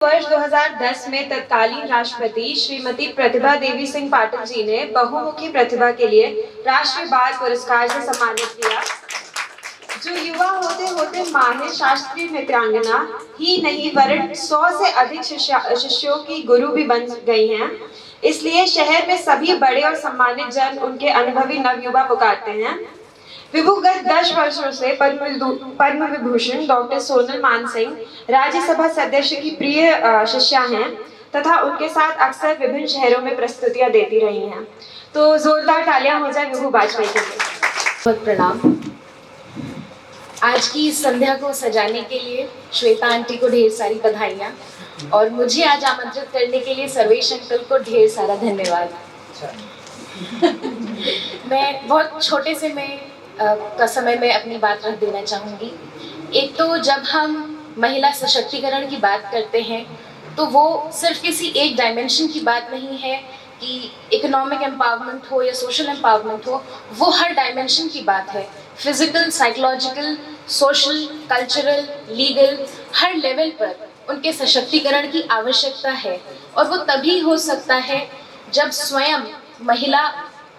वर्ष 2010 में तत्कालीन राष्ट्रपति श्रीमती प्रतिभा देवी सिंह पाटिल जी ने बहुमुखी प्रतिभा के लिए राष्ट्रीय बाल पुरस्कार से सम्मानित किया। जो युवा होते होते माहिर शास्त्रीय नृत्यांगना ही नहीं वरन 100 से अधिक शिष्यों की गुरु भी बन गई हैं। इसलिए शहर में सभी बड़े और सम्मानित जन उनके अनुभवी नवयुवा पुकारते हैं। विभुगत 10 वर्षों से पद्म विभूषण डॉक्टर सोनल मानसिंह राज्यसभा सदस्य की प्रिय शिष्या हैं तथा उनके साथ अक्सर विभिन्न शहरों में प्रस्तुतियां देती रही हैं। तो जोरदार तालियां हो जाए विभू बाजपेयी के लिए। बहुत प्रणाम। आज की इस संध्या को सजाने के लिए श्वेता आंटी को ढेर सारी बधाइयाँ और मुझे आज आमंत्रित करने के लिए सर्वेश अंकल को ढेर सारा धन्यवाद। मैं बहुत छोटे से का समय में अपनी बात रख देना चाहूँगी। एक तो जब हम महिला सशक्तिकरण की बात करते हैं तो वो सिर्फ किसी एक डायमेंशन की बात नहीं है कि इकोनॉमिक एम्पावरमेंट हो या सोशल एम्पावरमेंट हो, वो हर डायमेंशन की बात है। Physical, psychological, social, cultural, legal, हर लेवल पर उनके सशक्तिकरण की आवश्यकता है और वो तभी हो सकता है जब स्वयं महिला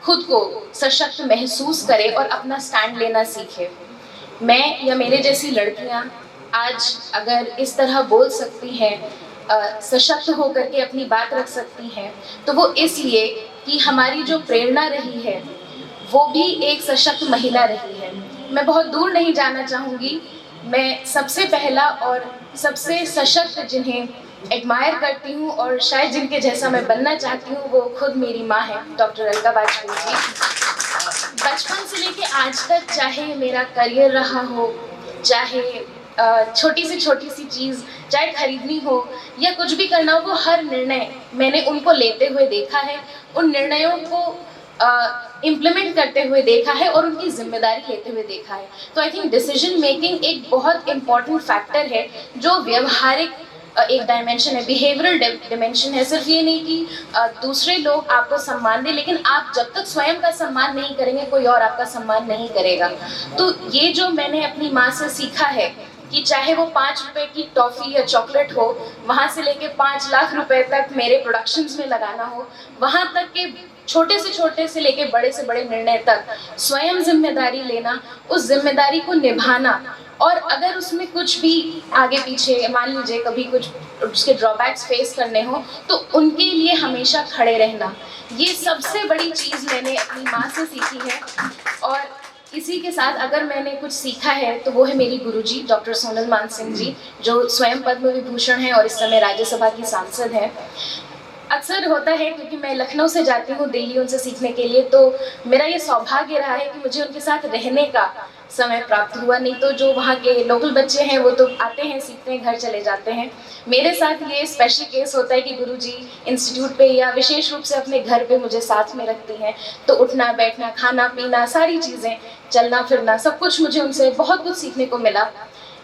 खुद को सशक्त महसूस करे और अपना स्टैंड लेना सीखे। मैं या मेरे जैसी लड़कियां आज अगर इस तरह बोल सकती हैं, सशक्त होकर के अपनी बात रख सकती हैं, तो वो इसलिए कि हमारी जो प्रेरणा रही है वो भी एक सशक्त महिला रही है। मैं बहुत दूर नहीं जाना चाहूँगी। मैं सबसे पहला और सबसे सशक्त जिन्हें एडमायर करती हूँ और शायद जिनके जैसा मैं बनना चाहती हूँ वो खुद मेरी माँ है, डॉक्टर अलका वाजपेयी जी। बचपन से लेके आज तक चाहे मेरा करियर रहा हो, चाहे छोटी सी चीज़ चाहे खरीदनी हो या कुछ भी करना हो, वो हर निर्णय मैंने उनको लेते हुए देखा है, उन निर्णयों को इम्प्लीमेंट करते हुए देखा है और उनकी जिम्मेदारी लेते हुए देखा है। तो आई थिंक डिसीजन मेकिंग एक बहुत इम्पॉर्टेंट फैक्टर है जो व्यवहारिक एक डायमेंशन है, बिहेवियरल डायमेंशन है। सिर्फ ये नहीं कि दूसरे लोग आपको सम्मान दें, लेकिन आप जब तक स्वयं का सम्मान नहीं करेंगे कोई और आपका सम्मान नहीं करेगा। तो ये जो मैंने अपनी माँ से सीखा है कि चाहे वो 5 रुपए की टॉफ़ी या चॉकलेट हो, वहाँ से लेके 5 लाख रुपए तक मेरे प्रोडक्शंस में लगाना हो, वहाँ तक के छोटे से लेके बड़े से बड़े निर्णय तक स्वयं जिम्मेदारी लेना, उस जिम्मेदारी को निभाना और अगर उसमें कुछ भी आगे पीछे मान लीजिए कभी कुछ उसके ड्रॉबैक्स फेस करने हो तो उनके लिए हमेशा खड़े रहना, ये सबसे बड़ी चीज़ मैंने अपनी माँ से सीखी है। और इसी के साथ अगर मैंने कुछ सीखा है तो वो है मेरी गुरुजी डॉक्टर सोनल मानसिंह जी, जो स्वयं पद्म विभूषण हैं और इस समय राज्यसभा की सांसद हैं। अक्सर होता है क्योंकि मैं लखनऊ से जाती हूँ दिल्ली उनसे सीखने के लिए, तो मेरा ये सौभाग्य रहा है कि मुझे उनके साथ रहने का समय प्राप्त हुआ। नहीं तो जो वहाँ के लोकल बच्चे हैं वो तो आते हैं, सीखते हैं, घर चले जाते हैं। मेरे साथ ये स्पेशल केस होता है कि गुरुजी इंस्टीट्यूट पे या विशेष रूप से अपने घर पे मुझे साथ में रखती हैं, तो उठना बैठना खाना पीना सारी चीज़ें, चलना फिरना, सब कुछ मुझे उनसे बहुत कुछ सीखने को मिला।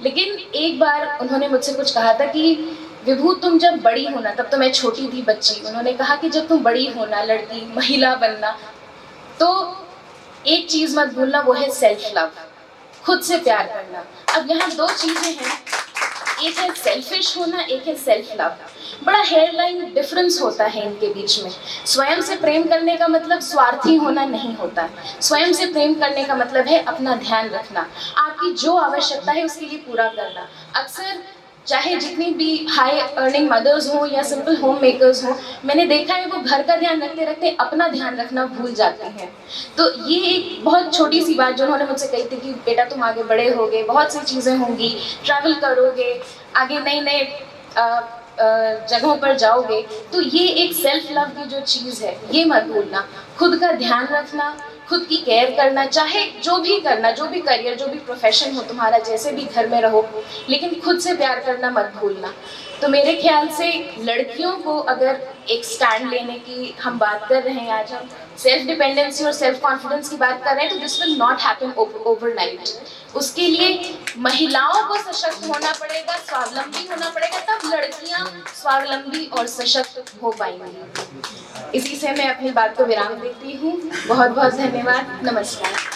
लेकिन एक बार उन्होंने मुझसे कुछ कहा था कि विभू तुम जब बड़ी होना, तब तो मैं छोटी थी बच्ची, उन्होंने कहा कि जब तुम बड़ी होना, लड़की महिला बनना, तो एक चीज़ मत भूलना, वो है सेल्फ लव, खुद से प्यार करना। अब यहाँ 2 चीज़ें हैं, एक है सेल्फिश होना, एक है सेल्फ लव। बड़ा हेयरलाइन डिफरेंस होता है इनके बीच में। स्वयं से प्रेम करने का मतलब स्वार्थी होना नहीं होता। स्वयं से प्रेम करने का मतलब है अपना ध्यान रखना, आपकी जो आवश्यकता है उसके लिए पूरा करना। अक्सर चाहे जितनी भी हाई अर्निंग मदर्स हों या सिंपल होम मेकर्स हों, मैंने देखा है वो घर का ध्यान रखते रखते अपना ध्यान रखना भूल जाते हैं। तो ये एक बहुत छोटी सी बात जो उन्होंने मुझसे कही थी कि बेटा तुम आगे बड़े होगे, बहुत सी चीज़ें होंगी, ट्रैवल करोगे, आगे नए जगहों पर जाओगे, तो ये एक सेल्फ लव की जो चीज़ है ये मत भूलना। खुद का ध्यान रखना, खुद की केयर करना, चाहे जो भी करना, जो भी करियर, जो भी प्रोफेशन हो तुम्हारा, जैसे भी घर में रहो, लेकिन खुद से प्यार करना मत भूलना। तो मेरे ख्याल से लड़कियों को अगर एक स्टैंड लेने की हम बात कर रहे हैं, आज हम सेल्फ डिपेंडेंसी और सेल्फ कॉन्फिडेंस की बात कर रहे हैं, तो this will not happen overnight. उसके लिए महिलाओं को सशक्त होना पड़ेगा, स्वावलंबी होना पड़ेगा, तब लड़कियां स्वावलंबी और सशक्त हो पाएंगी। इसी से मैं अपनी बात को विराम देती हूँ। बहुत बहुत धन्यवाद। नमस्कार।